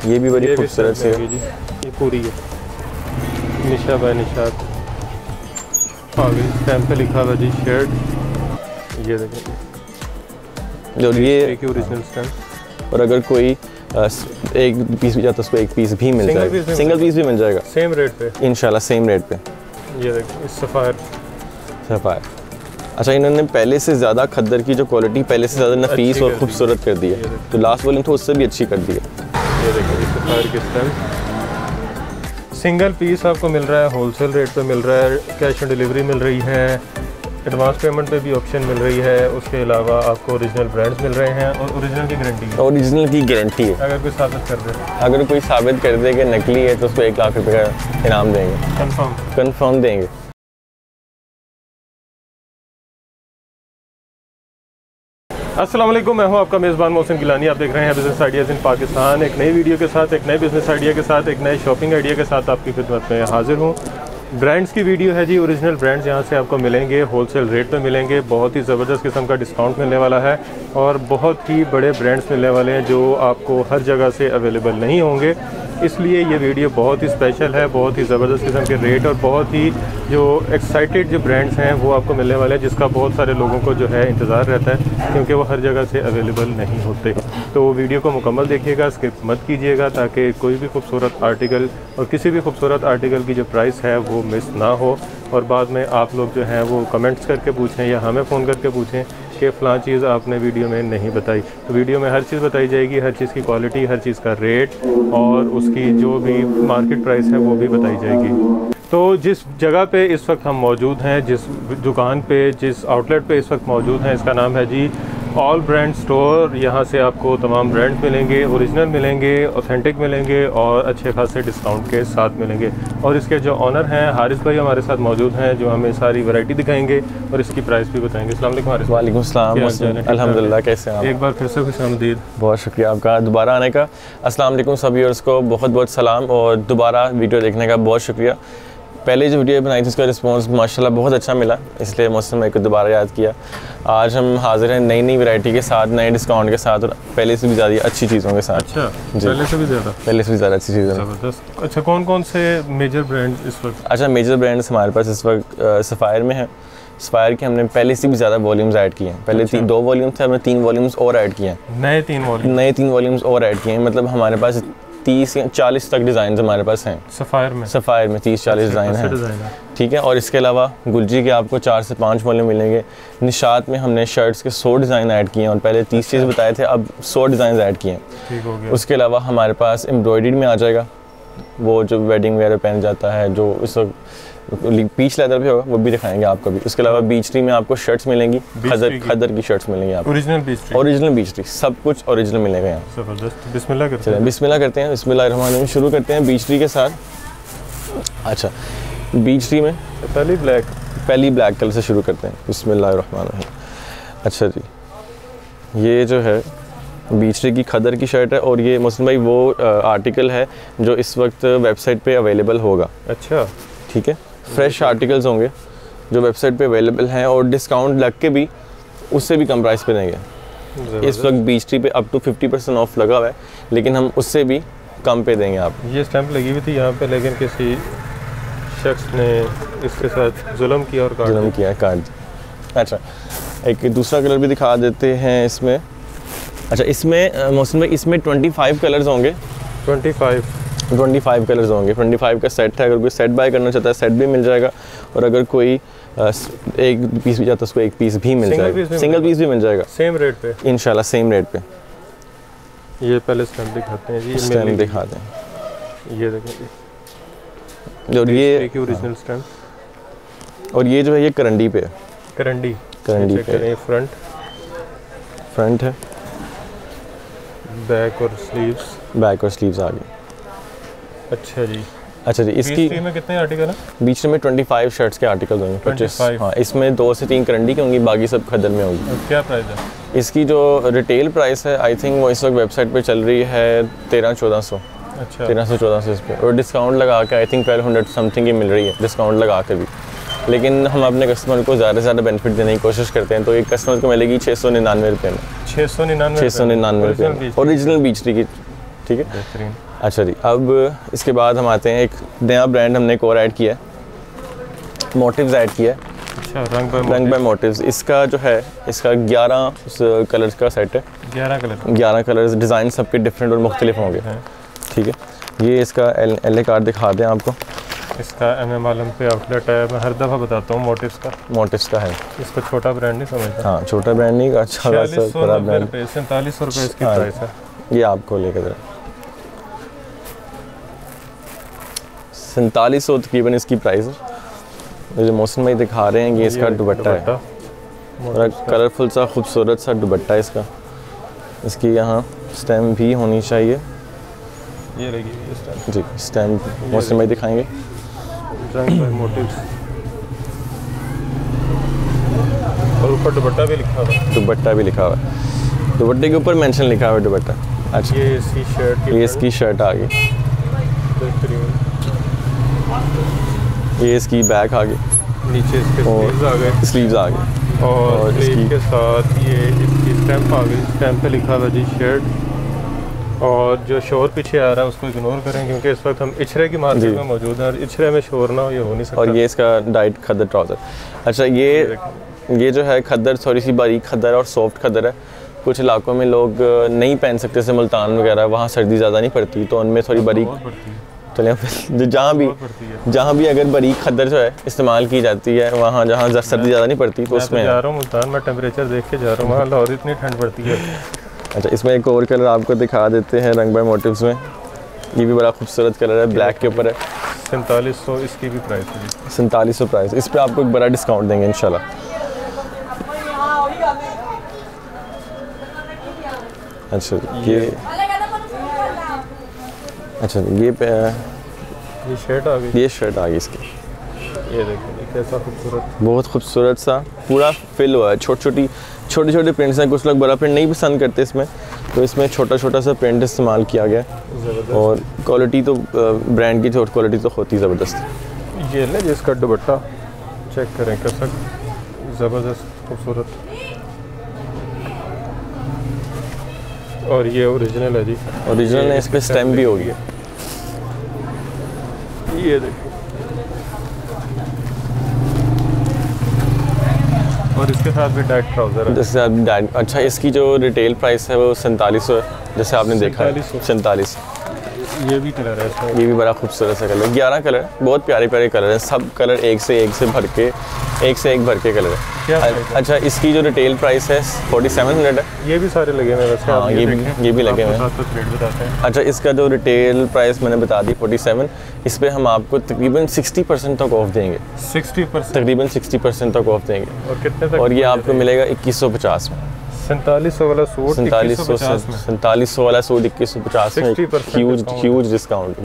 ये भी बड़ी खूबसूरत सी है जी, ये पूरी है निशा बाय निशात। आगे स्टैम्प पे लिखा हुआ जी शर्ट, ये देखें और ये ओरिजिनल स्टैम्प। और अगर कोई एक पीस भी जाता है उसको एक पीस भी मिल जाएगा, सिंगल पीस भी मिल जाएगा सेम रेट पे इंशाल्लाह, सेम रेट पे। ये देखिए सफ़ायर। अच्छा, इन्होंने पहले से ज़्यादा खद्दर की जो क्वालिटी पहले से ज़्यादा नफीस और खूबसूरत कर दी है, तो लास्ट वॉल्यूम तो उससे भी अच्छी कर दी है। ये देखिए सफ़ायर के स्टैम्प, सिंगल पीस आपको मिल रहा है, होलसेल रेट पे मिल रहा है, कैश ऑन डिलीवरी मिल रही है, एडवांस पेमेंट पे भी ऑप्शन मिल रही है। उसके अलावा आपको ओरिजिनल ब्रांड्स मिल रहे हैं और ओरिजिनल की गारंटी है। ओरिजिनल की गारंटी है। अगर कोई साबित कर दे कि नकली है तो उसको 1 लाख रुपए का इनाम देंगे, कंफर्म देंगे। अस्सलाम वालेकुम, मैं हूं आपका मेज़बान मोहसिन गिलानी। आप देख रहे हैं बिज़नेस आइडियाज़ इन पाकिस्तान। एक नई वीडियो के साथ, एक नए बिज़नेस आइडिया के साथ, एक नए शॉपिंग आइडिया के साथ आपकी खिदमत में हाजिर हूं। ब्रांड्स की वीडियो है जी। ओरिजिनल ब्रांड्स यहाँ से आपको मिलेंगे, होलसेल रेट पे मिलेंगे, बहुत ही ज़बरदस्त किस्म का डिस्काउंट मिलने वाला है और बहुत ही बड़े ब्रांड्स मिलने वाले हैं जो आपको हर जगह से अवेलेबल नहीं होंगे। इसलिए ये वीडियो बहुत ही स्पेशल है, बहुत ही ज़बरदस्त किस्म के रेट और बहुत ही जो एक्साइटेड जो ब्रांड्स हैं वो आपको मिलने वाले हैं, जिसका बहुत सारे लोगों को जो है इंतज़ार रहता है क्योंकि वो हर जगह से अवेलेबल नहीं होते। तो वीडियो को मुकम्मल देखिएगा, स्किप मत कीजिएगा, ताकि कोई भी खूबसूरत आर्टिकल और किसी भी खूबसूरत आर्टिकल की जो प्राइस है वो मिस ना हो और बाद में आप लोग जो हैं वो कमेंट्स करके पूछें या हमें फ़ोन करके पूछें कि फ़लाँ चीज़ आपने वीडियो में नहीं बताई। तो वीडियो में हर चीज़ बताई जाएगी, हर चीज़ की क्वालिटी, हर चीज़ का रेट और उसकी जो भी मार्केट प्राइस है वो भी बताई जाएगी। तो जिस जगह पे इस वक्त हम मौजूद हैं, जिस दुकान पे, जिस आउटलेट पे इस वक्त मौजूद हैं, इसका नाम है जी ऑल ब्रांड स्टोर। यहाँ से आपको तमाम ब्रांड्स मिलेंगे, ओरिजिनल मिलेंगे, ऑथेंटिक मिलेंगे और अच्छे खासे डिस्काउंट के साथ मिलेंगे। और इसके जो ऑनर हैं हारिस भाई हमारे साथ मौजूद हैं, जो हमें सारी वैरायटी दिखाएंगे और इसकी प्राइस भी बताएंगे। अस्सलाम वालेकुम हारिस। वालेकुम सलाम, अल्हम्दुलिल्लाह, कैसे हैं आप? एक बार फिर से खुशामदीद। बहुत शुक्रिया आपका दोबारा आने का। अस्सलाम वालेकुम सभी व्यूअर्स को बहुत बहुत सलाम और दोबारा वीडियो देखने का बहुत शुक्रिया। पहले जो वीडियो बनाई थी उसका रिस्पांस माशाल्लाह बहुत अच्छा मिला, इसलिए मोहसिन भाई को दोबारा याद किया। आज हम हाजिर हैं नई नई वैरायटी के साथ, नए डिस्काउंट के साथ और पहले से भी ज़्यादा अच्छी चीज़ों के साथ। अच्छा, पहले से भी ज़्यादा अच्छी चीज़ें। ज़बरदस्त। अच्छा, कौन कौन से मेजर ब्रांड इस वक्त? अच्छा, मेजर ब्रांड्स हमारे पास इस वक्त सफ़ायर में है। सफ़ायर के हमने पहले से भी ज़्यादा वॉल्यूम्स ऐड किए हैं। पहले 2 वॉल्यूम्स थे, हमने 3 वॉल्यूम्स और ऐड किए हैं। नए 3 वॉल्यूम्स और ऐड किए हैं। मतलब हमारे पास 30 या 40 तक डिज़ाइन हमारे पास हैं सफ़ायर में 30-40 डिज़ाइन हैं, ठीक है। और इसके अलावा गुलजी के आपको 4 से 5 वॉल्यूम मिलेंगे। निशात में हमने शर्ट्स के 100 डिज़ाइन ऐड किए हैं और पहले 30 चीज़ बताए थे, अब 100 डिज़ाइन ऐड किए हैं। उसके अलावा हमारे पास एम्ब्रॉयडरी में आ जाएगा, वो जो वेडिंग वगैरह पहन जाता है, जो इस वक्त पीच लेदर भी होगा, वो भी दिखाएंगे आपको भी। उसके अलावा बीच ट्री में आपको शर्ट्स मिलेंगी, खदर की शर्ट्स मिलेंगी आपको, ओरिजिनल बीच ट्री, सब कुछ ओरिजिनल मिलेगा यहाँ। ज़बरदस्त। बिस्मिल्लाह करते हैं, बिस्मिल्लाहिर्रहमानिर्रहीम शुरू करते हैं बीच ट्री के साथ। अच्छा, बीच ट्री में पहली ब्लैक कलर से शुरू करते हैं। बिस्मिल्लाहिर्रहमानिर्रहीम। अच्छा जी, ये जो है बीच ट्री की खदर की शर्ट है और ये मोहसिन भाई वो आर्टिकल है जो इस वक्त वेबसाइट पे अवेलेबल होगा। अच्छा, ठीक है, फ्रेश आर्टिकल्स होंगे जो वेबसाइट पे अवेलेबल हैं और डिस्काउंट लग के भी उससे भी कम प्राइस पे देंगे। इस वक्त बीच ट्री पे अप टू 50% ऑफ लगा हुआ है, लेकिन हम उससे भी कम पे देंगे आप। ये स्टैंप लगी हुई थी यहाँ पे, लेकिन किसी शख्स ने इसके साथ जुल्म किया और काट दिया। अच्छा, एक दूसरा कलर भी दिखा देते हैं इसमें। अच्छा, इसमें मोहसिन भाई इसमें 25 कलर्स होंगे। 25 कलर्स होंगे। 25 का सेट है, अगर कोई सेट बाय करना चाहता है सेट भी मिल जाएगा और अगर कोई एक पीस भी चाहता है उसको एक पीस भी मिल जाएगा, सिंगल पीस भी मिल जाएगा सेम रेट पे इंशाल्लाह, सेम रेट पे। ये पहले स्टैम्प दिखाते हैं जी, स्टैम्प दिखाते हैं। ये देखें, और ये ओरिजिनल स्टैम्प और ये जो है ये करंडी पे है, करंडी पे फ्रंट है, बैक और स्लीव्स आ गए। अच्छा जी, इसकी में कितने आर्टिकल हैं? बीच में 25 शर्ट्स के आर्टिकल होंगे, 25। हाँ, इसमें 2 से 3 करंडी की होंगी, बाकी सब खदर में होंगी। क्या प्राइस है इसकी? जो रिटेल प्राइस है आई थिंक वो इस वक्त वेबसाइट पे चल रही है 1300-1400। अच्छा, 1300-1400 इस पर, और डिस्काउंट लगा के आई थिंक 1200 समथिंग की मिल रही है डिस्काउंट लगा के भी। लेकिन हम अपने कस्टमर को ज़्यादा से ज़्यादा बेनिफिट देने की कोशिश करते हैं, तो एक कस्टमर को मिलेगी 699 रुपये में। 699 रुपये ओरिजिनल बीच ट्री की, ठीक है। अच्छा जी, अब इसके बाद हम आते हैं एक नया ब्रांड हमने एक और ऐड किया है, मोटिव्स ऐड किया है। अच्छा, रंग बाय मोटिव्स। इसका जो है इसका 11 कलर्स का सेट है। 11 कलर्स, डिज़ाइन सबके डिफरेंट और मुख्तलिफ होंगे। ठीक है, ये इसका एल कार्ड दिखा दें आपको। इसका MM आलम पे आउटलेट है। मैं हर दफ़ा बताता हूँ मोटिव्स का है। इसको छोटा ब्रांड नहीं समझता। हाँ, छोटा ब्रांड नहीं, अच्छा खासा बड़ा ब्रांड। 4700 रुपये इसकी प्राइस है। ये आपको लेकर 4700 तकरीबन इसकी प्राइस है। जो मौसम में दिखा रहे हैं, ये इसका दुपट्टा है, बड़ा कलरफुल सा खूबसूरत सा दुपट्टा है इसका। इसकी यहाँ स्टैम्प भी होनी चाहिए। ये लगी स्टैम्प जी, स्टैम्प मौसम में दिखाएंगे। रंग बाय मोटिव्स और ऊपर दुपट्टा भी लिखा हुआ है। दुपट्टे के ऊपर मेंशन लिखा हुआ है दुपट्टा। अच्छा, ये इसकी शर्ट ये इसकी शर्ट आ गई, ये इसकी बैक आ गई, नीचे इसके स्लीव्स आ गए और स्लीव के साथ ये इसकी स्टैम्प आ गई। स्टैम्प पे लिखा हुआ जी शर्ट। और जो शोर पीछे आ रहा है उसको इग्नोर करें, क्योंकि इस वक्त हम इचरे की मार्केट में मौजूद हैं और इचरे में शोर ना हो, ये हो नहीं सकता। और ये इसका डाइट खद्दर ट्राउज़र। अच्छा, ये जो है खद्दर थोड़ी सी बारीक खद्दर और सॉफ्ट खद्दर है। कुछ इलाकों में लोग नहीं पहन सकते, जैसे मुल्तान वगैरह, वहाँ सर्दी ज़्यादा नहीं पड़ती, तो उनमें थोड़ी बारीक चलिए जहाँ भी अगर बारीक खद्दर जो है इस्तेमाल की जाती है, वहाँ जहाँ सर्दी ज़्यादा नहीं पड़ती, तो उसमें जा रहा हूँ मुल्तान में, टेम्परेचर देख के जा रहा हूँ, वहाँ लाहौर इतनी ठंड पड़ती है। अच्छा, इसमें एक और कलर आपको दिखा देते हैं रंग बाय मोटिव्स में। ये भी बड़ा खूबसूरत कलर है, ब्लैक के ऊपर है। 4700 इसकी भी प्राइस है। 4700 प्राइस। इस पर आपको एक बड़ा डिस्काउंट देंगे इंशाल्लाह। अच्छा, ये शर्ट आ गई। ये शर्ट आ गई इसकी। ये देखिए कैसा खूबसूरत, बहुत खूबसूरत सा पूरा फिल हुआ है। छोटे छोटे प्रिंट्स हैं। कुछ लोग बड़ा प्रिंट नहीं पसंद करते इसमें, तो इसमें छोटा सा प्रिंट इस्तेमाल किया गया और क्वालिटी तो ब्रांड की क्वालिटी तो होती ज़बरदस्त। ये ले जिसका दुपट्टा चेक करें, कैसा ज़बरदस्त खूबसूरत। और ये ओरिजिनल है जी, ओरिजिनल है। इस पर स्टैम्प भी होगी। ये देखिए, और इसके साथ भी डाइट ट्राउज़र है। जैसे डाइट। अच्छा, इसकी जो रिटेल प्राइस है वो 4700 है, जैसे आपने देखा है 47। ये भी कलर है इसमें। ये भी बड़ा खूबसूरत सा कलर, 11 कलर, बहुत प्यारे कलर हैं। सब कलर एक से एक भर के कलर है। अच्छा, इसकी जो रिटेल प्राइस है 4700 है। ये भी सारे लगे हुए हैं। हाँ, ये भी लगे हुए हैं। अच्छा, इसका जो रिटेल प्राइस मैंने बता दी 47, इस पर हम आपको तकरीबन 60% तक ऑफ देंगे। 60%? तकरीबन 60% तक ऑफ देंगे। और कितने तक? और ये आपको मिलेगा 2150 में। 4700 वाला सूट 4700 वाला सूट 2150 में। Huge discount.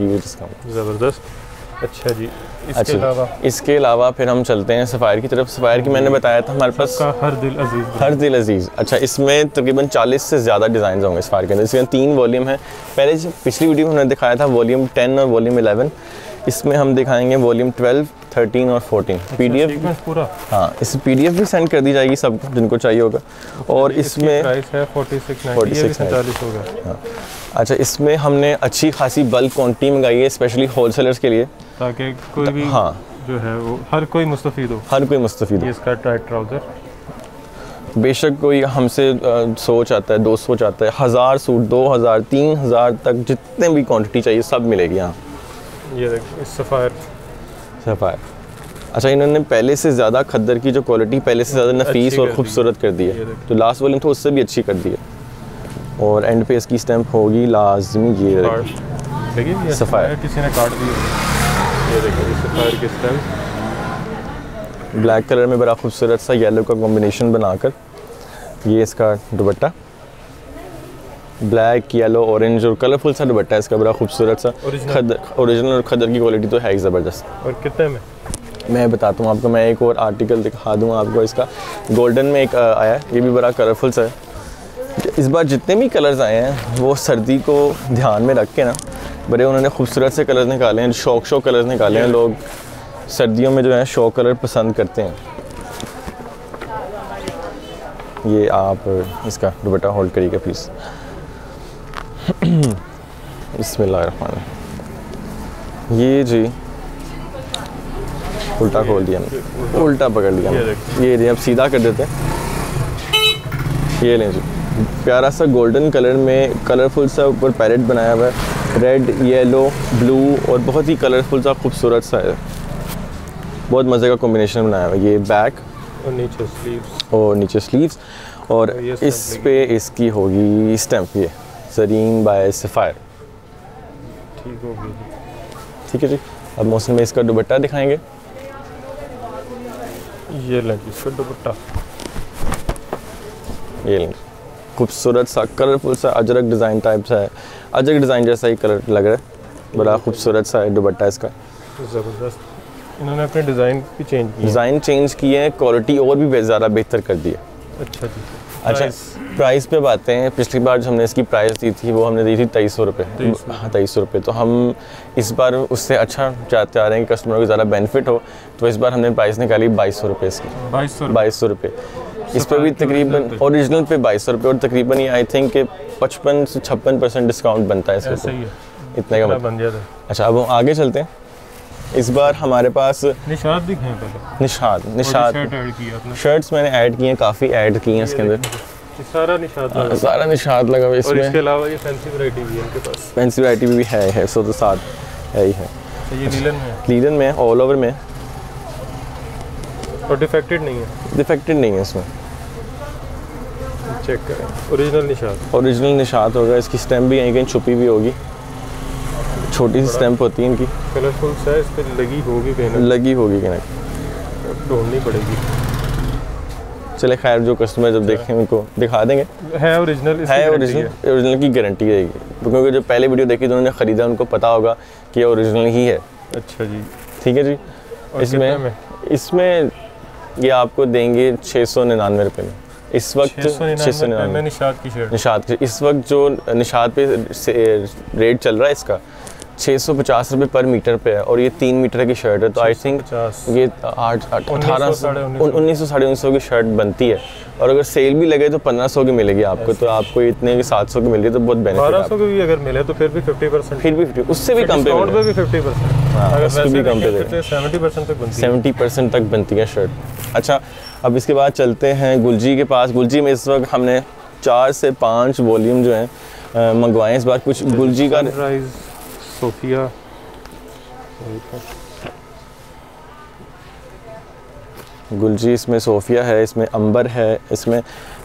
ज़बरदस्त। अच्छा जी, इसके अलावा फिर हम चलते हैं सफ़ायर की तरफ। सफ़ायर की मैंने बताया था हमारे पास हर दिल अजीज़। अच्छा, इसमें तकरीबन 40 से ज़्यादा डिज़ाइन होंगे सफ़ायर के अंदर। इसके 3 वॉल्यूम है। पहले पिछली वीडियो में हमने दिखाया था वॉल्यूम 10 और वॉल्यूम 11। इसमें हम दिखाएंगे वॉल्यूम 12, 13 और 14। PDF पूरा। हाँ, इस PDF भी सेंड कर दी जाएगी सबको जिनको चाहिए होगा। और इसमें प्राइस है 4690 होगा। हाँ। अच्छा, इसमें हमने अच्छी खासी बल्क क्वांटिटी मंगाई है, स्पेशली होलसेलर्स के लिए, ताकि कोई भी जो है वो हर कोई मुस्तफ़ीद हो। ये इसका टाइट ट्राउज़र, बेशक कोई हमसे 100 चाहता है, 200 चाहता है, 1000 सूट, 2000, 3000 तक जितने भी क्वांटिटी चाहिए सब मिलेगी यहाँ। ये देखिए सफ़ायर। अच्छा, इन्होंने पहले से ज़्यादा खद्दर की जो क्वालिटी पहले से ज़्यादा नफीस और खूबसूरत कर दी है। तो लास्ट वॉल्यूम तो उससे भी अच्छी कर दी है। और एंड पे इसकी स्टैम्प होगी लाजमी। ये देखिए सफ़ायर किसी ने काट दी। ये देखिए सफ़ायर की स्टैम्प ब्लैक कलर में बड़ा खूबसूरत सा येलो का कॉम्बिनेशन बनाकर। ये इसका दुपट्टा ब्लैक, येलो, ऑरेंज और कलरफुल सा दुपट्टा है इसका, बड़ा खूबसूरत सा। ओरिजिनल और खद्दर की क्वालिटी तो है ही ज़बरदस्त। और कितने में? मैं बताता हूँ आपको। मैं एक और आर्टिकल दिखा दूँ आपको। इसका गोल्डन में एक आया है, ये भी बड़ा कलरफुल सा है। इस बार जितने भी कलर्स आए हैं वो सर्दी को ध्यान में रख के ना बड़े उन्होंने खूबसूरत से कलर्स निकाले हैं। शौक कलर्स निकाले हैं। लोग सर्दियों में जो है शौक कलर पसंद करते हैं। ये आप इसका दुपट्टा होल्ड करिएगा प्लीज़। बिस्मिल्लाहिर्रहमानिर्रहीम। ये जी उल्टा खोल दिया, उल्टा पकड़ लिया। ये जी अब सीधा कर देते हैं। ये लें जी, प्यारा सा गोल्डन कलर में कलरफुल सा ऊपर पैरेट बनाया हुआ है, रेड येलो ब्लू और बहुत ही कलरफुल सा खूबसूरत सा है, बहुत मज़े का कॉम्बिनेशन बनाया हुआ है। ये बैक और नीचे स्लीव्स, और नीचे स्लीव्स, और इस पे इसकी होगी स्टैम्प, ये ज़रीन बाय सफ़ायर। ठीक होगी, ठीक है जी। अब मौसम में इसका दुपट्टा दिखाएंगे। ये लें इसका दुपट्टा, ये लें खूबसूरत सा कलरफुल सा अजरक डिज़ाइन टाइप सा है, अजरक डिज़ाइन जैसा ही कलर लग रहा है, बड़ा खूबसूरत सा है दुपट्टा इसका। ज़बरदस्त, इन्होंने अपने डिज़ाइन भी चेंज किए, डिज़ाइन चेंज किए हैं, क्वालिटी और भी ज़्यादा बेहतर कर दी है। अच्छा जी। अच्छा, प्राइस पे बातें हैं। पिछली बार जो हमने इसकी प्राइस दी थी वो हमने दी थी 2300 रुपये। हाँ 2300 रुपये। तो हम इस बार उससे अच्छा चाहते आ रहे हैं कि कस्टमर को ज़्यादा बेनिफिट हो, तो इस बार हमने प्राइस निकाली 2200 रुपये इसकी। 2200 रुपये। इस पर भी तकरीबन ओरिजिनल पे 2200 रुपये, और तकरीबन ये आई थिंक कि 55 से 56% डिस्काउंट बनता है इसका। सही है, इतने का बन गया था। अच्छा, अब हम आगे चलते हैं। इस बार हमारे पास निशात दिखाएं पहले। निशात शर्ट्स मैंने ऐड किए हैं, काफ़ी ऐड किए हैं इसके अंदर। सारा निशात लगा, सारा निशात लगा हुआ इसमें। और इसके अलावा ये फैंसी वैरायटी भी है इनके पास। फैंसी वैरायटी भी है, सो तो साथ है ही है। ये लीलन में है, लीलन में ऑल ओवर में, और डिफेक्टेड नहीं है। डिफेक्टेड नहीं है इसमें। चेक करें, ओरिजिनल निशात होगा। इसकी स्टैम्प भी यहीं कहीं छुपी भी होगी, छोटी सी स्टैम्प होती है इनकी। कलरफुल सा इस पे लगी होगी कहीं ना, ढूंढनी पड़ेगी। चले खैर, जो कस्टमर जब देखें उनको दिखा देंगे। है ओरिजिनल की गारंटी रहेगी, क्योंकि जो पहले वीडियो देखी जिन्होंने ख़रीदा उनको पता होगा कि ये ओरिजिनल ही है। अच्छा जी, ठीक है जी। इसमें ये आपको देंगे 699 रुपये में इस वक्त। 699 निशात की इस वक्त जो निशात पे रेट चल रहा है इसका 650 रुपये पर मीटर पे है, और ये 3 मीटर की शर्ट है। तो आई थिंक ये 1900 की शर्ट बनती है, और अगर सेल भी लगे तो 1500 की मिलेगी आपको। तो आपको इतने की 700 की मिल रही है, तो बहुत बेनिफिट है। 1200 की भी अगर मिले तो फिर भी 50%, फिर भी उससे भी कम पे भी 50%, उससे भी कम पे 70% तक बनती है शर्ट। अच्छा, अब इसके बाद चलते हैं गुलजी के पास। गुलजी में इस वक्त हमने 4 से 5 वॉल्यूम जो हैं मंगवाए इस बार। कुछ गुलजी का सोफिया, गुलजी, इसमें सोफिया है, इसमें अंबर है, इसमें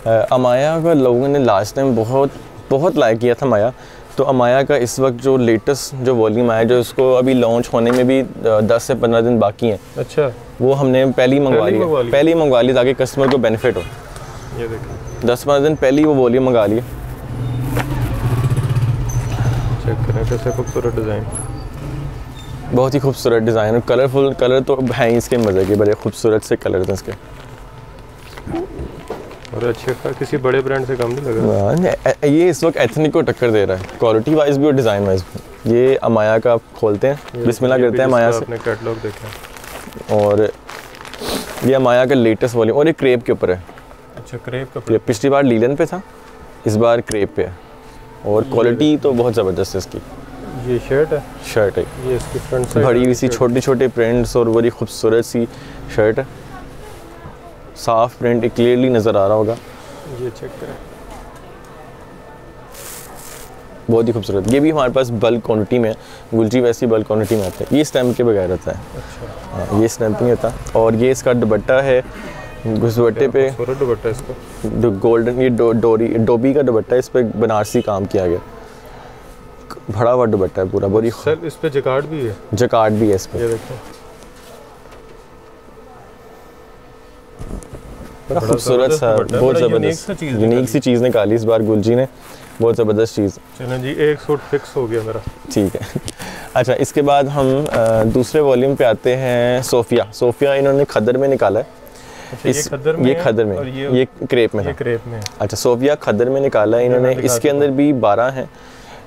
अमाया का लोगों ने लास्ट टाइम बहुत लाइक किया था अमाया। तो अमाया का इस वक्त जो लेटेस्ट जो वॉल्यूम आया, जो उसको अभी लॉन्च होने में भी 10 से 15 दिन बाकी हैं। अच्छा, वो हमने पहले ही मंगवा ली ताकि कस्टमर को बेनिफिट हो। ये देखिए 10-15 दिन पहले ही वो वॉल्यूम मंगा लिए। चेक करें कैसे खूबसूरत डिज़ाइन, बहुत ही खूबसूरत डिज़ाइन, और कलरफुल कलर तो हैं इसके मज़े के, बड़े खूबसूरत से कलर हैं इसके। और अच्छे किसी बड़े ब्रांड से कम नहीं लग रहा। ये इस वक्त एथनिक को टक्कर दे रहा है, क्वालिटी वाइज भी और डिज़ाइन वाइज भी। ये अमाया का खोलते हैं, बिस्मिल्लाह करते हैं अमाया से। अपने कैटलॉग देखें, और ये अमाया का लेटेस्ट वॉल्यूम, और ये क्रेप के ऊपर है। अच्छा, क्रेप का। पिछली बार लीलन पे था, इस बार क्रेप पे है, और क्वालिटी तो बहुत ज़बरदस्त है इसकी। ये शर्ट है, ये इसकी फ्रंट साइड बड़ी हुई सी छोटे प्रिंट्स और बड़ी खूबसूरत सी शर्ट है, साफ प्रिंट क्लियरली नज़र आ रहा होगा। ये चेक करें, बहुत ही खूबसूरत। ये भी हमारे पास बल्क क्वांटिटी में, गुलजी वैसी बल्क क्वांटिटी में आता है। ये स्टैम्प के बगैर रहता है। अच्छा, हाँ, ये स्टैम्प नहीं होता। और ये इसका दुपट्टा है, दुपट्टे पे दुपट्टा इसका गोल्डन, ये डोबी का दुपट्टा है, इस पर बनारसी काम किया गया, भरा हुआ दुपट्टा है पूरा। बड़ी सर इस पे जकार्ड भी है, इस पे। ये देखो बड़ा खूबसूरत सा, बहुत ज़बरदस्त यूनिक सी चीज़ निकाली इस बार गुलजी ने, बहुत ज़बरदस्त चीज़। चलो जी, एक सूट फिक्स हो गया मेरा। ठीक है। अच्छा, इसके बाद हम दूसरे वॉल्यूम पे आते हैं। सोफिया इन्होंने खद्दर में निकाला है। अच्छा, ये खद्दर में ये क्रेप में है। अच्छा, सोफिया खद्दर में निकाला है इन्होंने। इसके अंदर भी 12 हैं।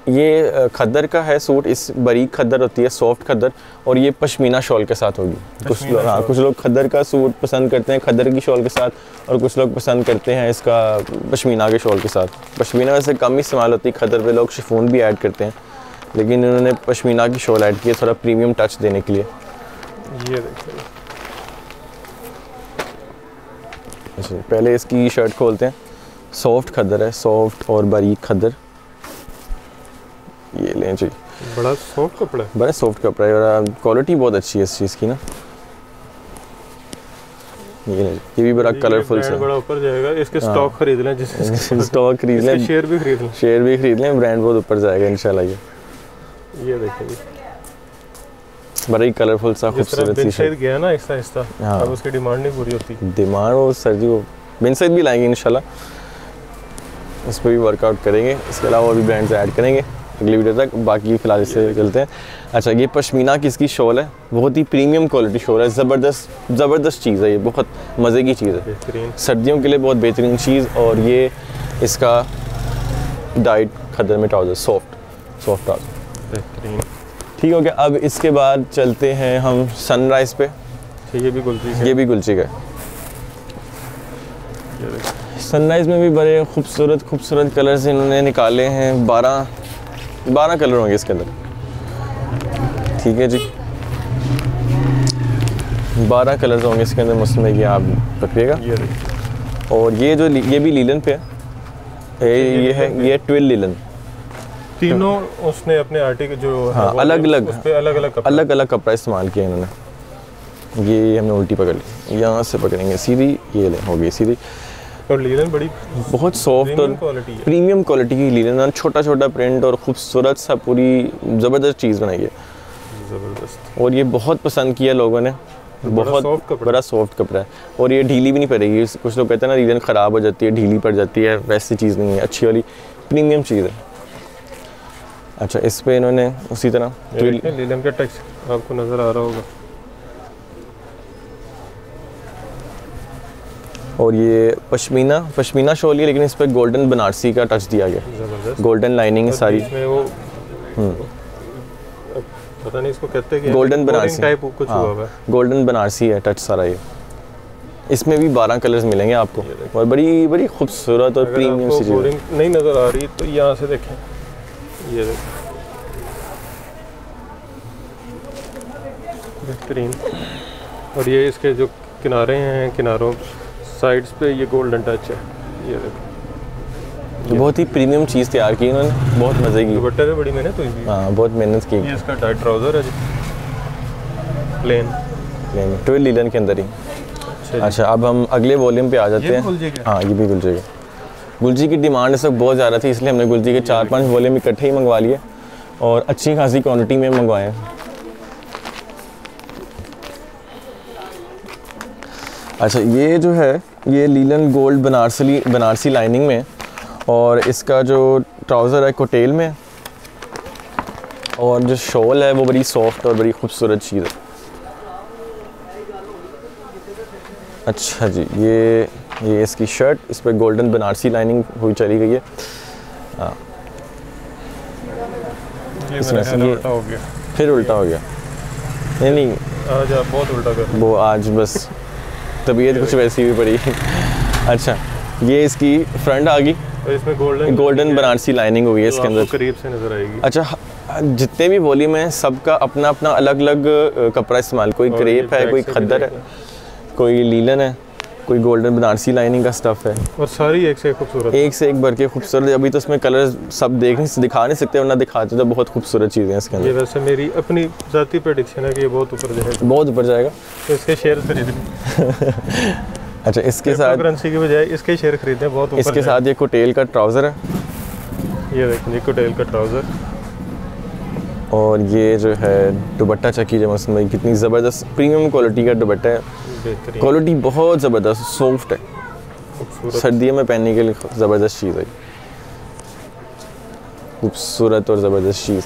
ये खद्दर का है सूट, इस बारीक खद्दर होती है, सॉफ्ट खद्दर, और ये पश्मीना शॉल के साथ होगी। कुछ लोग खद्दर का सूट पसंद करते हैं खद्दर की शॉल के साथ, और कुछ लोग पसंद करते हैं इसका पश्मीना के शॉल के साथ। पश्मीना वैसे कम ही इस्तेमाल होती है, खद्दर पे लोग शिफॉन भी ऐड करते हैं, लेकिन इन्होंने पश्मीना की शॉल ऐड की है थोड़ा प्रीमियम टच देने के लिए। ये देखिए, अच्छा पहले इसकी शर्ट खोलते हैं। सॉफ्ट खद्दर है, सॉफ्ट और बारीक खद्दर। ये लें जी, बड़ा सॉफ्ट कपड़ा है, बड़ा सॉफ्ट कपड़ा है और क्वालिटी बहुत अच्छी है इस चीज़ की ना। ये भी बड़ा कलरफुल है, बड़ा ऊपर जाएगा। इसके स्टॉक खरीद लें, जिसके स्टॉक खरीद लें, शेयर भी खरीद लें, शेयर भी खरीद लें, ब्रांड बहुत ऊपर जाएगा इंशाल्लाह। ये देखिए बड़ा ही कलरफुल सा खूबसूरत सी शर्ट गया ना आहिस्ता आहिस्ता। हाँ। अब उसकी डिमांड नहीं पूरी होती। डिमांड वो सर जी वो बिन सैद भी लाएंगे इंशाल्लाह, इस पर भी वर्कआउट करेंगे। इसके अलावा और भी ब्रांड्स ऐड करेंगे अगली वीडियो तक। बाकी फिलहाल इससे चलते हैं। अच्छा ये पश्मीना की इसकी शॉल है, बहुत ही प्रीमियम क्वालिटी शॉल है, ज़बरदस्त चीज़ है, ये बहुत मज़े की चीज़ है, सर्दियों के लिए बहुत बेहतरीन चीज़। और ये इसका डाइट खद्दर में ट्राउज़र, सॉफ्ट ट्राउज़र बेहतरीन। ठीक हो गया। अब इसके बाद चलते हैं हम सनराइज़ पे। ये भी गुलची का है। सनराइज़ में भी बड़े खूबसूरत कलर्स इन्होंने निकाले हैं। 12 कलर होंगे इसके अंदर, ठीक है जी, 12 कलर्स होंगे इसके अंदर मस्त में, ये आप पकड़िएगा। और ये भी लीलन पे है, ये ट्विल लीलन। तीनों उसने अपने आर्टिकल जो हाँ अलग अलग कपड़ा इस्तेमाल किया इन्होंने। ये हमने उल्टी पकड़ ली, यहाँ से पकड़ेंगे सीधी, ये ले हो गई सीधी। और लीलन बहुत सॉफ्ट और प्रीमियम क्वालिटी की लीलन, छोटा प्रिंट और खूबसूरत सा, पूरी ज़बरदस्त चीज़ बनाई है, ज़बरदस्त। और ये बहुत पसंद किया लोगों ने, बहुत बड़ा सॉफ्ट कपड़ा है। और ये ढीली भी नहीं पड़ेगी। कुछ लोग कहते हैं ना लीलन ख़राब हो जाती है, ढीली पड़ जाती है, वैसी चीज़ नहीं है, अच्छी वाली प्रीमियम चीज़ है। अच्छा इस पे इन्होंने उसी तरह लीलन का टच आपको नज़र आ रहा होगा। और ये पश्मीना शॉल है, लेकिन इस पर गोल्डन बनारसी का टच दिया गया, गोल्डन लाइनिंग सारी। वो पता नहीं इसको कहते हैं, गोल्डन बनारसी टाइप कुछ हुआ है, गोल्डन बनारसी है टच सारा ये। इसमें भी 12 कलर्स मिलेंगे आपको और बड़ी खूबसूरत और प्रीमियम सी चीज़। नहीं नज़र आ रही तो यहाँ से देखें, ये देखें बेहतरीन। और ये इसके जो किनारे हैं, किनारों साइड्स पे ये गोल्डन टच है, ये देखो। बहुत ही प्रीमियम चीज़ तैयार की इन्होंने, बहुत मज़े की। दुपट्टे पे बड़ी मेहनत हुई थी। हाँ बहुत मेहनत की। ये इसका टाइट ट्राउज़र है जी, प्लेन ट्विल लीलन के अंदर ही। अच्छा अब हम अगले वॉल्यूम पे आ जाते हैं। हाँ ये भी गुलजी का। गुलजी की डिमांड इस वक्त बहुत ज़्यादा थी, इसलिए हमने गुलजी के 4-5 वॉल्यूम इकट्ठे ही मंगवा लिए और अच्छी खासी क्वान्टिटी में मंगवाए। अच्छा ये जो है ये लीलन गोल्ड बनारसी लाइनिंग में, और इसका जो ट्राउज़र है कोटेल में, और जो शॉल है वो बड़ी सॉफ्ट और बड़ी खूबसूरत चीज़ है। अच्छा जी ये इसकी शर्ट, इस पर गोल्डन बनारसी लाइनिंग हुई चली गई है। हाँ इसमें से ये उल्टा हो गया, फिर उल्टा हो गया। नहीं आज आप बहुत उल्टा कर, वो आज बस तबीयत कुछ वैसी भी पड़ी। अच्छा ये इसकी फ्रंट आ गई, इसमें गोल्डन बनारसी लाइनिंग हुई है इसके अंदर, करीब से नजर आएगी। अच्छा जितने भी वॉल्यूम हैं सबका अपना अपना अलग अलग कपड़ा इस्तेमाल, कोई क्रेप है, कोई खद्दर है, कोई लीलन है, कोई गोल्डन बनारसी लाइनिंग का स्टफ है, और सारी एक से एक भर के खूबसूरत। अभी तो इसमें कलर सब दिखा नहीं सकते, वरना दिखाते तो बहुत खूबसूरत चीज़ें हैं इसके अंदर। ये वैसे मेरी अपनी ज़ाती प्रेडिक्शन है कि ये बहुत ऊपर जाएगा, तो इसके शेयर खरीद लें। अच्छा इसके साथ करेंसी की बजाय इसके शेयर खरीदें, बहुत ऊपर। इसके साथ ये कोटेल का ट्राउज़र है, ये देखिए कोटेल का ट्राउज़र। और ये जो है दुपट्टा चक्की जो मसलन कितनी ज़बरदस्त प्रीमियम क्वालिटी का दुपट्टा है, क्वालिटी बहुत ज़बरदस्त सॉफ्ट है, सर्दियों में पहनने के लिए ज़बरदस्त चीज़ है, खूबसूरत और ज़बरदस्त चीज़।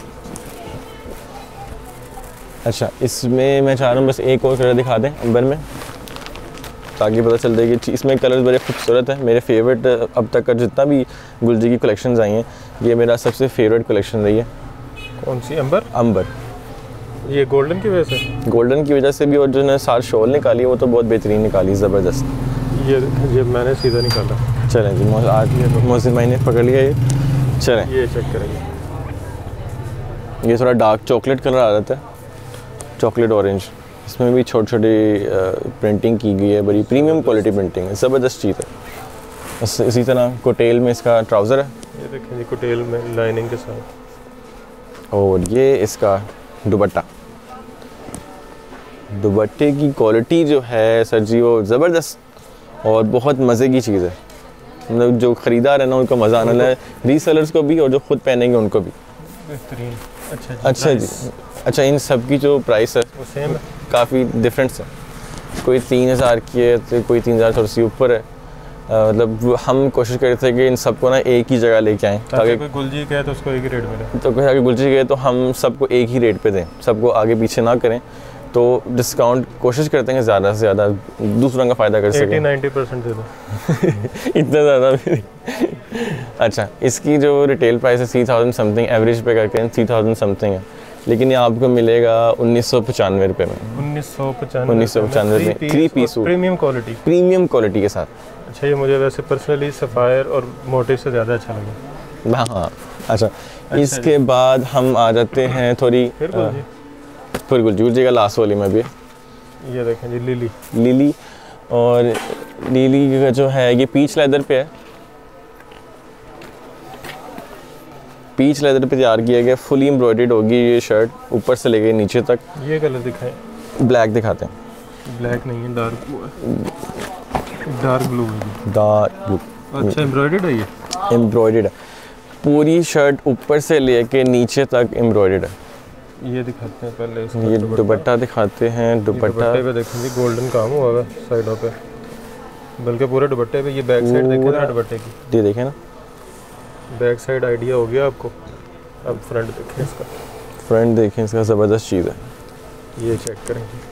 अच्छा इसमें मैं चाह रहा हूँ बस एक और कलर दिखा दें अंबर में, ताकि पता चल जाए कि इसमें कलर्स बड़े खूबसूरत हैं। मेरे फेवरेट अब तक का जितना भी गुलजी की कलेक्शंस आई हैं, ये मेरा सबसे फेवरेट कलेक्शन रही है। कौन सी? अंबर। ये गोल्डन की वजह से? गोल्डन की वजह से भी, और जो ने साथ शॉल निकाली है वो तो बहुत बेहतरीन निकाली, ज़बरदस्त। ये मैंने सीधा निकाला। चलें जी आज मोहसिन भाई ने पकड़ लिया ये, चलें ये चेक करेंगे। ये थोड़ा डार्क चॉकलेट कलर आ जाता है, चॉकलेट ऑरेंज। इसमें भी छोटी छोटी प्रिंटिंग की गई है, बड़ी प्रीमियम क्वालिटी प्रिंटिंग है, ज़बरदस्त चीज़ है। इसी तरह कोटेल में इसका ट्राउज़र है, ये देखें जी, कोटेल में लाइनिंग के साथ। और ये इसका दुपट्टा, दुपट्टे की क्वालिटी जो है सर जी वो ज़बरदस्त और बहुत मज़े की चीज़ है। मतलब जो ख़रीदार है ना उनको मज़ा आने लगा, रीसेलर्स को भी और जो ख़ुद पहनेंगे उनको भी। बेहतरीन। अच्छा जी, अच्छा इन सब की जो प्राइस है वो सेम है, काफ़ी डिफरेंस है। कोई 3000 की है तो कोई 3000 थोड़ी सी ऊपर है। मतलब हम कोशिश कर रहे थे कि इन सबको ना एक ही जगह लेके आएँ, ताकि कोई गुलजी कहे तो उसको एक ही रेट मिले। तो कोई आगे गुलजी गए तो हम सबको एक ही रेट पे दें, सबको आगे पीछे ना करें। तो डिस्काउंट कोशिश करते हैं कि ज़्यादा से ज़्यादा दूसरों का फ़ायदा कर सकें। 80-90% दे दो। इतना ज़्यादा भी। अच्छा, इसकी जो रिटेल प्राइस है 3000 समथिंग, एवरेज पे करके 3000 समथिंग है, लेकिन ये आपको मिलेगा 1995 रुपये में। 1995 में 3 पीस सूट, प्रीमियम क्वालिटी के साथ। अच्छा, ये मुझे वैसे पर्सनली सफ़ायर और मोटिव से ज़्यादा अच्छा लगा। हाँ, अच्छा इसके बाद हम आ जाते हैं थोड़ी फिर गुलजी का लास्ट वाली में भी। ये देखें जी, लिली, और लिली का जो है ये पीच लेदर पे है, पीच लेदर पे तैयार किया गया, फुली एम्ब्रॉयडर्ड होगी ये शर्ट ऊपर से लेके नीचे तक। ये कलर दिखाएं, ब्लैक दिखाते हैं। ब्लैक नहीं है, डार्क ब्लू है, डार्क ब्लू है, डार्क ब्लू। अच्छा, एम्ब्रॉयडर्ड है, ये एम्ब्रॉयडर्ड है, पूरी शर्ट ऊपर से लेके नीचे तक एम्ब्रॉयडर्ड है। ये दिखाते हैं पहले इसका, ये दुपट्टा दिखाते हैं। दुपट्टा पे देखेंगे गोल्डन काम हुआ है साइडों पे, बल्कि पूरे दुपट्टे पे। ये बैक साइड देखें ना दुपट्टे की, ये देखें ना, बैक साइड आइडिया हो गया आपको। अब फ्रंट देखें इसका, फ्रंट देखें इसका, ज़बरदस्त चीज़ है। ये चेक करेंगे,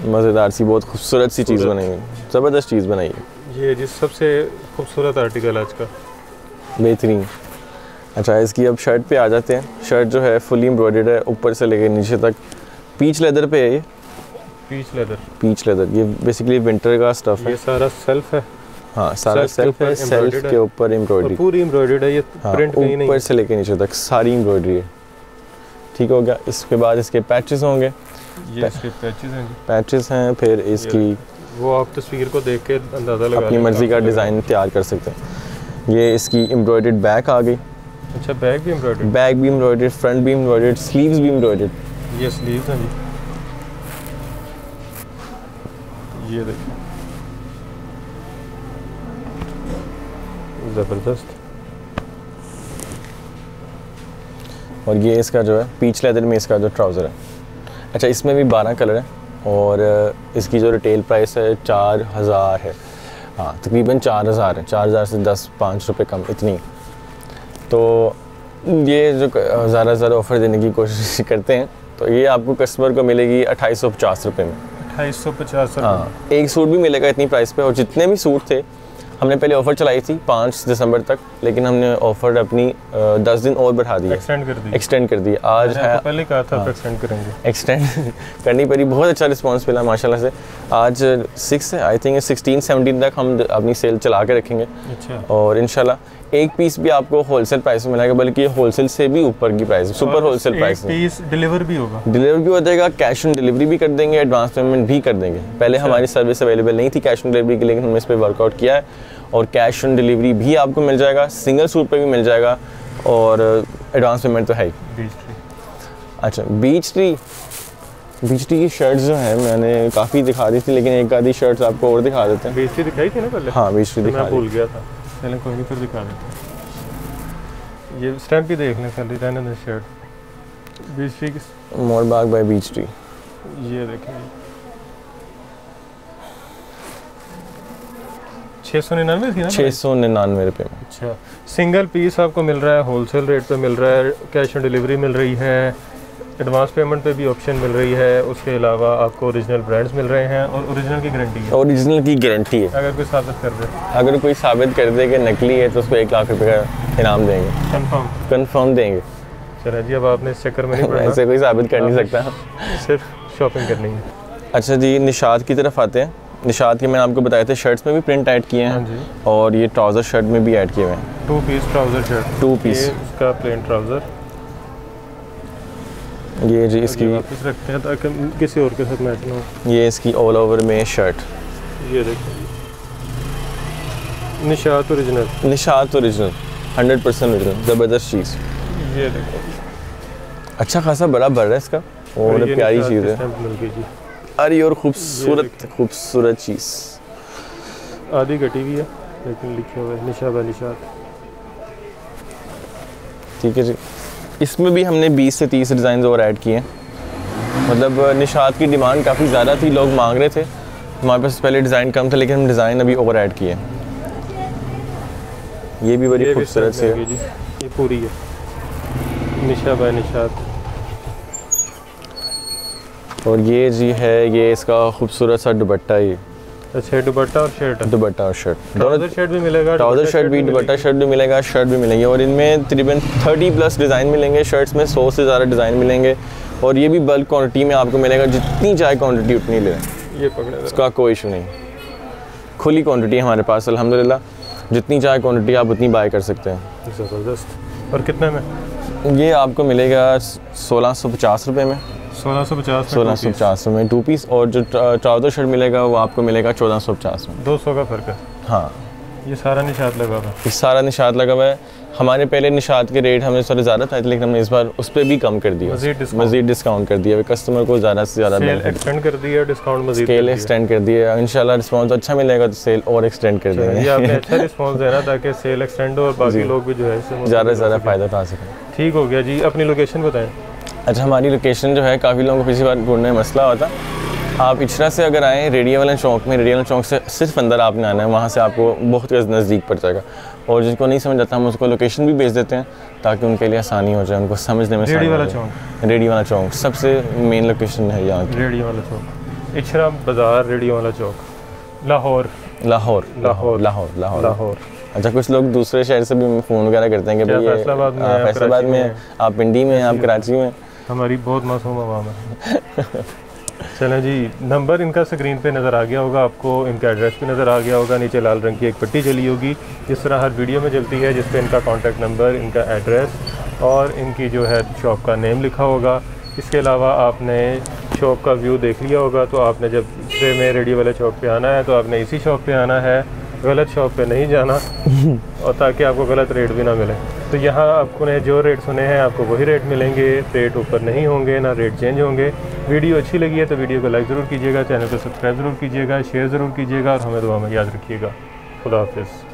मज़ेदार सी बहुत खूबसूरत सी चीज़ बनाई है, ज़बरदस्त चीज़ बनाई है। ये जी सबसे खूबसूरत आर्टिकल आज का, बेहतरीन। अच्छा, इसकी अब शर्ट पे आ जाते हैं। शर्ट जो है फुली एम्ब्रॉयडर्ड है ऊपर से लेकर नीचे तक, पीच लेदर पे है। ये पीच लेदर ये बेसिकली विंटर का स्टफ है। ये सारा सेल्फ है, हाँ सारा सेल्फ है, सेल्फ के ऊपर एम्ब्रॉयडरी, पूरी एम्ब्रॉयडर्ड है। ये प्रिंट कहीं नहीं, ऊपर से लेकर नीचे तक सारी एम्ब्रॉयडरी है। ठीक हो गया। इसके बाद इसके पैचेस होंगे, ये इसके पैचेस हैं, पैचेस हैं। फिर इसकी वो आप तस्वीर को देख के अंदाज़ा लगा अपनी मर्ज़ी का डिज़ाइन तैयार कर सकते हैं। ये इसकी एम्ब्रॉयडर्ड बैक आ गई। अच्छा, बैक भी एम्ब्रॉयडर्ड, बैक भी एम्ब्रॉयडर्ड, फ्रंट भी एम्ब्रॉयडर्ड, स्लीव्स भी एम्ब्रॉयडर्ड। ये स्लीव्स हैं जी, ये देखिए ज़बरदस्त। और ये इसका जो है पीच लेदर में इसका जो ट्राउज़र है। अच्छा, इसमें भी 12 कलर है और इसकी जो रिटेल प्राइस है 4000 है। हाँ, तकरीबन 4000 है, 4000 से 10-5 रुपये कम, इतनी। तो ये जो ज़्यादा ऑफ़र देने की कोशिश करते हैं, तो ये आपको कस्टमर को मिलेगी 2850 रुपये में। 2850। हाँ, एक सूट भी मिलेगा इतनी प्राइस पे। और जितने भी सूट थे, हमने पहले ऑफ़र चलाई थी 5 दिसंबर तक, लेकिन हमने ऑफ़र अपनी 10 दिन और बढ़ा दी, एक्सटेंड कर दी। आज है, पहले कहा था एक्सटेंड करेंगे, एक्सटेंड करनी पड़ी। बहुत अच्छा रिस्पांस मिला माशाल्लाह से। आज 6 है, आई थिंक 16-17 तक हम अपनी सेल चला के रखेंगे। अच्छा। और इंशाल्लाह एक पीस भी आपको होलसेल प्राइस में मिलेगा, बल्कि होलसेल से भी ऊपर की प्राइस, सुपर होलसेल प्राइस में। पीस डिलीवर भी होगा, डिलीवर भी हो जाएगा, कैश ऑन डिलीवरी भी कर देंगे, एडवांस पेमेंट भी कर देंगे। पहले हमारी सर्विस अवेलेबल नहीं थी कैश ऑन डिलीवरी की, लेकिन हमने इस पर वर्कआउट किया है और कैश ऑन डिलीवरी भी आपको मिल जाएगा, सिंगल सूट पे भी मिल जाएगा और एडवांस पेमेंट तो है ही। अच्छा, बीच ट्री की शर्ट्स जो हैं मैंने काफ़ी दिखा दी थी, लेकिन एक आधी शर्ट्स आपको और दिखा देते हैं। बीच ट्री दिखाई थी ना पहले? हाँ, बीच ट्री दिखा, भूल गया था। पहले कोई नहीं, फिर दिखा देते हैं। ये स्टैम्प भी देख लें, पहले रहने दें शर्ट। बीच ट्री की मोरबाग बाय बीच ट्री, ये देखें 699 थी ना? 699 रुपये में। अच्छा, सिंगल पीस आपको मिल रहा है, होलसेल रेट पे मिल रहा है, कैश ऑन डिलीवरी मिल रही है, एडवांस पेमेंट पे भी ऑप्शन मिल रही है। उसके अलावा आपको ओरिजिनल ब्रांड्स मिल रहे हैं और ओरिजिनल की गारंटी है। ओरिजिनल की गारंटी है। अगर कोई साबित कर दे, अगर कोई साबित कर दे कि नकली है, तो उसको 1 लाख रुपए का इनाम देंगे। कंफर्म देंगे। चलो जी, अब आपने इस चक्कर में नहीं पड़ना, ऐसे कोई साबित कर नहीं सकता, सिर्फ शॉपिंग करनी है। अच्छा जी, निशात की तरफ आते हैं। निशात के मैंने आपको बताया था शर्ट्स में भी प्रिंट ऐड किए हैं और ये ट्राउज़र शर्ट में भी ऐड किए हुए हैं। 2 पीस ट्राउज़र शर्ट, 2 पीस। इसका प्लेन ट्राउज़र। ये जी इसकी वापस रखते हैं ताकि किसी और के साथ मैच ना हो। ये इसकी ऑल ओवर में शर्ट। ये देखिए Nishat original, Nishat original 100% original, ज़बरदस्त चीज़। ये देखो अच्छा खासा बड़ा भर रहा है इसका और प्यारी चीज़ है। अरे और खूबसूरत खूबसूरत चीज़। आधी कटी हुई है लेकिन लिखे हुए निशात। ठीक है जी। इसमें भी हमने 20 से 30 डिज़ाइन और ऐड किए हैं। मतलब निशात की डिमांड काफ़ी ज़्यादा थी, लोग मांग रहे थे। हमारे पास पहले डिज़ाइन कम था लेकिन हम डिज़ाइन अभी और ऐड किए। ये भी बड़ी खूबसूरत सी है। ये पूरी है निशात। और ये जी है, ये इसका खूबसूरत सा दुपट्टा। ये अच्छा दुपट्टा और शर्ट, दुपट्टा और शर्ट दोनों शर्ट भी मिलेगा, ट्राउज़र शर्ट भी, दुपट्टा शर्ट भी मिलेगा, शर्ट भी मिलेंगे। और इनमें तकरीबन 30+ डिज़ाइन मिलेंगे। शर्ट्स में 100 से ज़्यादा डिज़ाइन मिलेंगे और ये भी बल्क क्वांटिटी में आपको मिलेगा। जितनी चाहे क्वांटिटी उतनी ले, ये पकड़े, उसका कोई इशू नहीं। खुली क्वांटिटी है हमारे पास अल्हम्दुलिल्लाह, जितनी चाहे क्वांटिटी आप उतनी बाय कर सकते हैं। ज़बरदस्त। और कितने में? ये आपको मिलेगा 1650 रुपये में। 1650 में 2 पीस। और जो ट्राउज़र शर्ट मिलेगा वो आपको मिलेगा 1450 में। 200 का फ़र्क है। हाँ, ये सारा निशात लगा हुआ है। ये सारा निशात लगा हुआ है। हमारे पहले निशात के रेट हमें थोड़े ज़्यादा था लेकिन हमने इस बार उस पर भी कम कर दिया, मज़ीद डिस्काउंट कर दिया। कस्टमर को ज़्यादा से ज़्यादा एक्सटेंड कर दिया, डिस्काउंट मज़ीद स्केल एक्सटेंड कर दिया। इंशाल्लाह रिस्पांस अच्छा मिलेगा तो सेल और एक्सटेंड कर देंगे। ये आपने अच्छा रिस्पांस देना ताकि सेल एक्सटेंड हो और बाकी लोग भी जो है इससे ज़्यादा से ज़्यादा फ़ायदा उठा सकें। ठीक हो गया जी। अपनी लोकेशन बताएं। अच्छा, हमारी लोकेशन जो है काफ़ी लोगों को पिछली बार ढूंढने में मसला होता। आप इचरा से अगर आएँ रेडियो वाला चौक में, रेडियो वाला चौक से सिर्फ अंदर आपने आना है, वहाँ से आपको बहुत नज़दीक पड़ जाएगा। और जिनको नहीं समझ आता हम उसको लोकेशन भी भेज देते हैं ताकि उनके लिए आसानी हो जाए, उनको समझने में। रेडियो वाला चौक सबसे मेन लोकेशन है यहाँ की। रेडियो वाला चौक, इचरा बाज़ार, रेडियो वाला चौक, लाहौर। अच्छा, कुछ लोग दूसरे शहर से भी फ़ोन वगैरह करते हैं कि भाई फैसलाबाद में, आप पिंडी में, आप कराची में। हमारी बहुत मासूम आवाम है। चलें जी, नंबर इनका स्क्रीन पे नज़र आ गया होगा आपको, इनका एड्रेस भी नज़र आ गया होगा। नीचे लाल रंग की एक पट्टी चली होगी जिस तरह हर वीडियो में चलती है, जिस पे इनका कॉन्टैक्ट नंबर, इनका एड्रेस और इनकी जो है शॉप का नेम लिखा होगा। इसके अलावा आपने शॉप का व्यू देख लिया होगा तो आपने जब से में रेडियो वाले चौक पे आना है तो आपने इसी शॉप पे आना है, गलत शॉप पे नहीं जाना और ताकि आपको गलत रेट भी ना मिले। तो यहाँ आपको ने जो रेट सुने हैं आपको वही रेट मिलेंगे, रेट ऊपर नहीं होंगे, ना रेट चेंज होंगे। वीडियो अच्छी लगी है तो वीडियो को लाइक ज़रूर कीजिएगा, चैनल को सब्सक्राइब ज़रूर कीजिएगा, शेयर ज़रूर कीजिएगा और हमें दुआ में याद रखिएगा। खुदा हाफिज़।